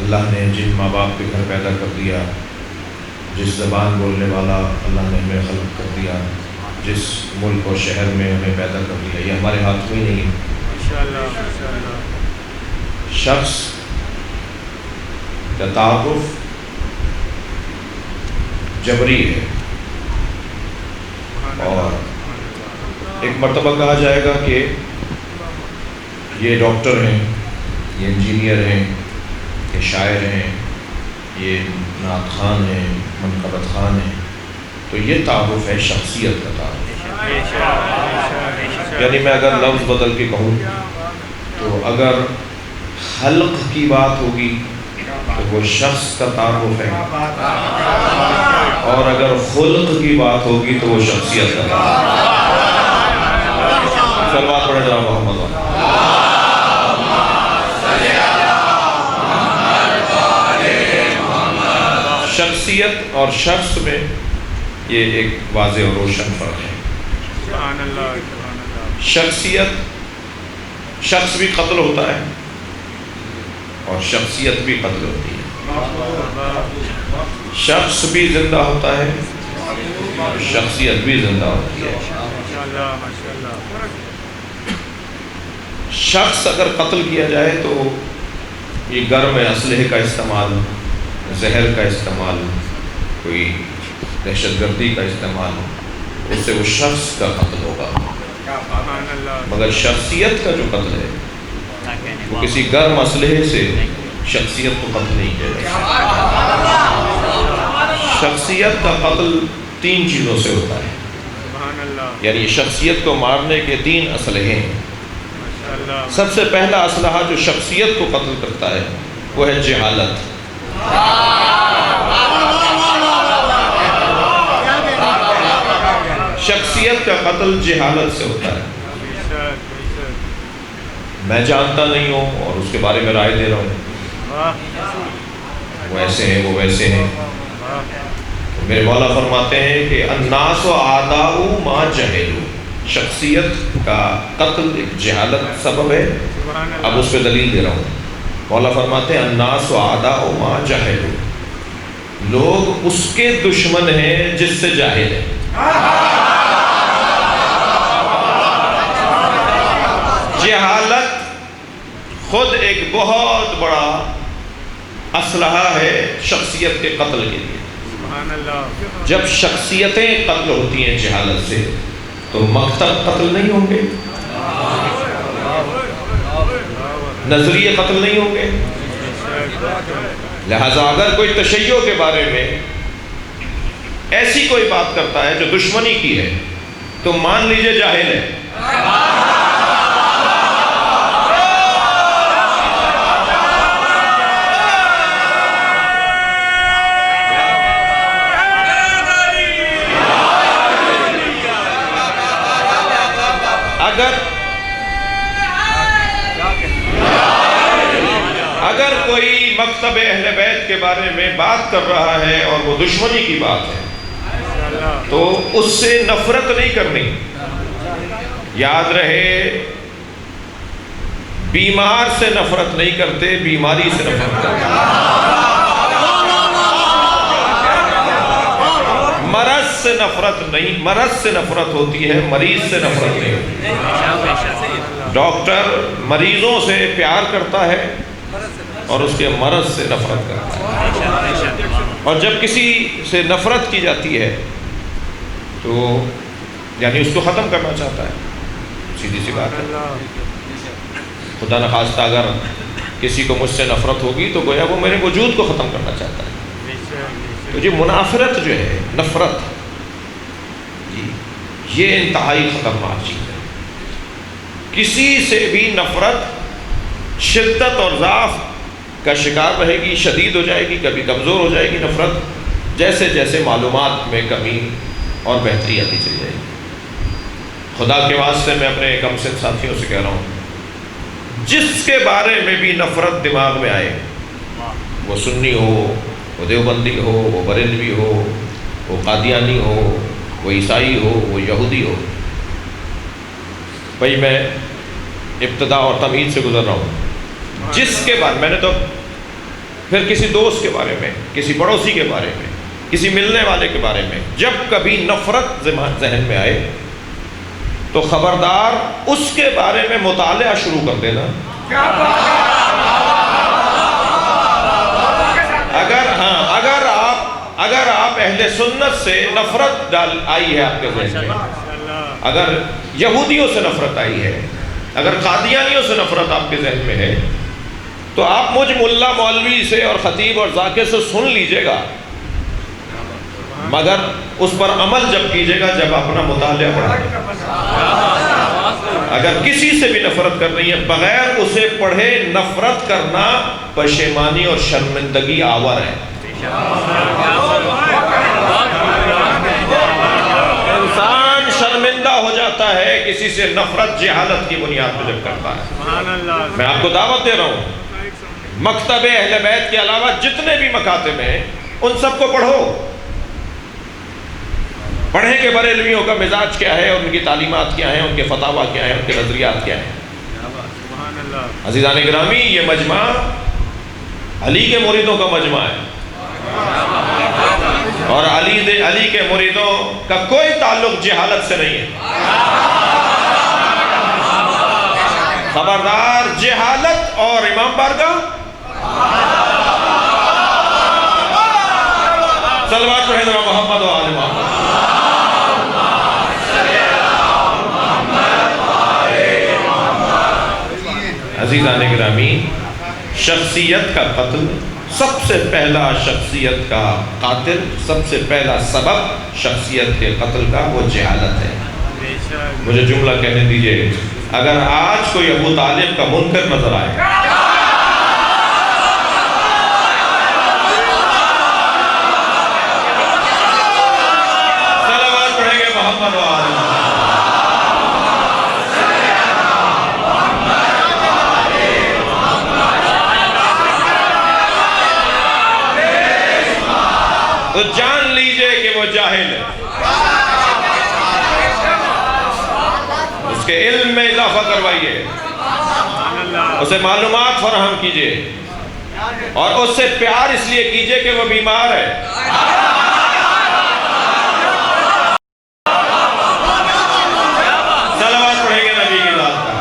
اللہ نے جن ماں باپ کے گھر پیدا کر دیا، جس زبان بولنے والا اللہ نے ہمیں خلق کر دیا، جس ملک اور شہر میں ہمیں پیدا کر دیا، یہ ہمارے ہاتھ میں ہی نہیں ہے۔ ماشاءاللہ شخص کا تعارف جبری ہے، اور ایک مرتبہ کہا جائے گا کہ یہ ڈاکٹر ہیں، یہ انجینئر ہیں، یہ شاعر ہیں، یہ نعت خوان ہیں، منقبت خوان ہیں، تو یہ تعارف ہے شخصیت کا تعارف۔ یعنی میں اگر لفظ بدل کے کہوں تو اگر خلق کی بات ہوگی تو وہ شخص کا تعارف ہے، اور اگر خلق کی بات ہوگی تو وہ شخصیت کا تعارف ہے۔ صلوات پڑھیں جناب محمد۔ شخصیت اور شخص میں یہ ایک واضح اور روشن فرق ہے۔ سبحان اللہ سبحان اللہ۔ شخصیت، شخص بھی قتل ہوتا ہے اور شخصیت بھی قتل ہوتی ہے۔ شخص بھی زندہ ہوتا ہے، شخصیت بھی زندہ ہوتی ہے۔ ماشاءاللہ ماشاءاللہ۔ شخص اگر قتل کیا جائے تو یہ گرم اسلحے کا استعمال، زہر کا استعمال، کوئی دہشت گردی کا استعمال، اس سے وہ شخص کا قتل ہوگا۔ مگر شخصیت کا جو قتل ہے وہ کسی گرم اسلحے سے شخصیت کو قتل نہیں کیا جائے۔ شخصیت کا قتل 3 چیزوں سے ہوتا ہے، یعنی شخصیت کو مارنے کے 3 اسلحے ہیں۔ سب سے پہلا اسلحہ جو شخصیت کو قتل کرتا ہے وہ ہے جہالت۔ شخصیت کا قتل جہالت سے ہوتا ہے۔ میں جانتا نہیں ہوں اور اس کے بارے میں رائے دے رہا ہوں، وہ ایسے ہیں، وہ ویسے ہیں۔ میرے مولا فرماتے ہیں کہ الناس اعداء ما جہلوا، شخصیت کا قتل ایک جہالت سبب ہے۔ اب اس پہ دلیل دے رہا ہوں۔ مولا فرماتے ہیں الناس اعداء ما جہلوا، لوگ اس کے دشمن ہیں جس سے جاہل ہے۔ جہالت خود ایک بہت بڑا اسلحہ ہے شخصیت کے قتل کے لیے۔ جب شخصیتیں قتل ہوتی ہیں جہالت سے تو مقتل قتل نہیں ہوں گے، نظریے قتل نہیں ہوں گے۔ لہذا اگر کوئی تشیع کے بارے میں ایسی کوئی بات کرتا ہے جو دشمنی کی ہے تو مان لیجئے جاہل ہے۔ اگر کوئی مکتب اہل بیت کے بارے میں بات کر رہا ہے اور وہ دشمنی کی بات ہے تو اس سے نفرت نہیں کرنی۔ یاد رہے، بیمار سے نفرت نہیں کرتے، بیماری سے نفرت کرتے۔ مرض سے نفرت نہیں، مرض سے نفرت ہوتی ہے، مریض سے نفرت نہیں ہوتی۔ ڈاکٹر مریضوں سے پیار کرتا ہے اور اس کے مرض سے نفرت کرتا ہے، اور جب کسی سے نفرت کی جاتی ہے تو یعنی اس کو ختم کرنا چاہتا ہے، سیدھی سی بات ہے۔ خدا نخواستہ اگر کسی کو مجھ سے نفرت ہوگی تو گویا وہ میرے وجود کو ختم کرنا چاہتا ہے۔ تو یہ منافرت جو ہے، نفرت، یہ انتہائی خطرناک چیز ہے۔ کسی سے بھی نفرت شدت اور ضعف کا شکار رہے گی، شدید ہو جائے گی، کبھی کمزور ہو جائے گی نفرت، جیسے جیسے معلومات میں کمی اور بہتری آتی چلی جائے گی۔ خدا کے واسطے میں اپنے کم سن ساتھیوں سے کہہ رہا ہوں، جس کے بارے میں بھی نفرت دماغ میں آئے، وہ سنی ہو، وہ دیوبندی ہو، وہ بریلوی ہو، وہ قادیانی ہو، وہ عیسائی ہو، وہ یہودی ہو، بھائی میں ابتدا اور تمہید سے گزر رہا ہوں، جس کے بعد میں نے تو پھر کسی دوست کے بارے میں، کسی پڑوسی کے بارے میں، کسی ملنے والے کے بارے میں جب کبھی نفرت ذہن میں آئے تو خبردار اس کے بارے میں مطالعہ شروع کر دینا۔ اگر آپ اہل سنت سے نفرت آئی ہے آپ کے ذہن میں، اگر یہودیوں سے نفرت آئی ہے، اگر قادیانیوں سے نفرت آپ کے ذہن میں ہے، تو آپ مجھ ملا مولوی سے اور خطیب اور ذاکر سے سن لیجئے گا، مگر اس پر عمل جب کیجئے گا جب اپنا مطالعہ پڑھیں۔ اگر کسی سے بھی نفرت کر رہی ہے بغیر اسے پڑھے نفرت کرنا پشیمانی اور شرمندگی آور ہے۔ انسان شرمندہ ہو جاتا ہے کسی سے نفرت جہالت کی بنیاد پر جب کرتا ہے۔ میں آپ کو دعوت دے رہا ہوں، مکتب اہل بیت کے علاوہ جتنے بھی مکاتب ہیں ان سب کو پڑھو، پڑھیں کہ بریلویوں کا مزاج کیا ہے، ان کی تعلیمات کیا ہیں، ان کے فتاویٰ کیا ہیں، ان کے نظریات کیا ہیں۔ عزیزان گرامی، یہ مجمع علی کے مریدوں کا مجمع ہے، اور علی کے مریدوں کا کوئی تعلق جہالت سے نہیں ہے۔ خبردار جہالت اور امام بارگاہ، صلوات پڑھیں ذرا محمد و آل محمد۔ عزیزان گرامی، شخصیت کا قتل، سب سے پہلا شخصیت کا قاتل، سب سے پہلا سبب شخصیت کے قتل کا وہ جہالت ہے۔ مجھے جملہ کہنے دیجئے، اگر آج کوئی ابو طالب کا منکر نظر آئے، صلوات پڑھیں گے محمد و آل محمد۔ تو جان لیجئے کہ وہ جاہل ہے، اس کے علم میں اضافہ کروائیے، اسے معلومات فراہم کیجئے، اور اس سے پیار اس لیے کیجئے کہ وہ بیمار ہے۔ صلوات پڑھیں گے نبی کی ذات پر۔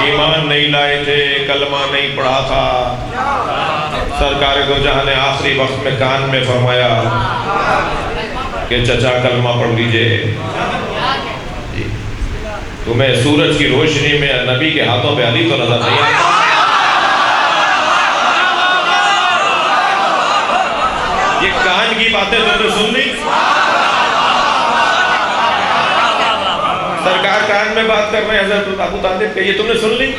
ایمان نہیں لائے تھے، کلمہ نہیں پڑھا تھا، سرکار دو جہاں نے آخری وقت میں کان میں فرمایا کہ چچا کلمہ پڑھ لیجئے۔ تمہیں سورج کی روشنی میں نبی کے ہاتھوں پہ علی تو نظر نہیں آتا؟ یہ کان کی باتیں تم نے سن لی؟ سرکار کان میں بات کر رہے ہیں حضرت ابو طالب کہ یہ تم نے سن لی؟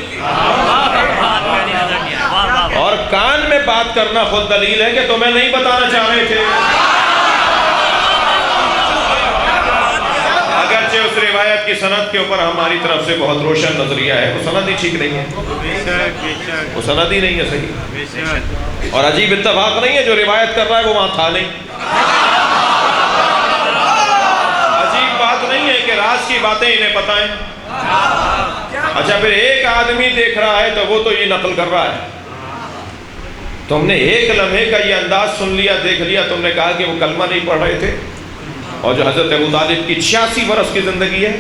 اور کان میں بات کرنا خود دلیل ہے کہ تمہیں نہیں بتانا چاہ رہے تھے۔ اگرچہ اس روایت کی سند کے اوپر ہماری طرف سے بہت روشن نظریہ ہے، وہ سند ہی ٹھیک نہیں ہے، وہ سند ہی نہیں ہے صحیح، اور عجیب اتفاق نہیں ہے جو روایت کر رہا ہے وہ وہاں تھا نہیں۔ عجیب بات نہیں ہے کہ راز کی باتیں انہیں پتہ ہیں۔ اچھا پھر ایک آدمی دیکھ رہا ہے تو وہ تو یہ نقل کر رہا ہے، تم نے ایک لمحے کا یہ انداز سن لیا، دیکھ لیا، تم نے کہا کہ وہ کلمہ نہیں پڑھ رہے تھے، اور جو حضرت ابو طالب کی 86 برس کی زندگی ہے۔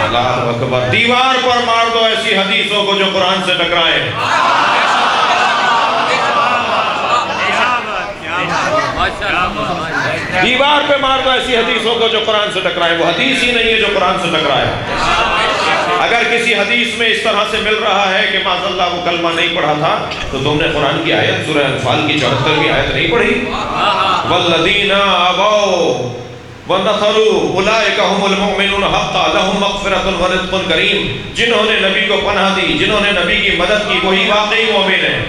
اللہ اکبر، دیوار پر مار دو ایسی حدیثوں کو جو قرآن سے ٹکرائیں، دیوار پہ مار دو ایسی حدیثوں کو جو قرآن سے ٹکرائیں، وہ حدیث ہی نہیں ہے جو قرآن سے ٹکرائے۔ اگر کسی حدیث میں اس طرح سے مل رہا ہے کہ معاذ اللہ وہ کلمہ نہیں پڑھا تھا، تو تم نے قرآن کی آیت سورہ انفال کی 74ویں آیت نہیں پڑھی؟ وَالَّذِينَ آبَوْا وَنَصَرُوا أُولَئِكَ هُمُ الْمُؤْمِنُونَ حَقًّا لَهُمْ مَغْفِرَةٌ وَرِزْقٌ كَرِيمٌ، جنہوں نے نبی کو پناہ دی، جنہوں نے نبی کی مدد کی، وہی واقعی مومن ہیں۔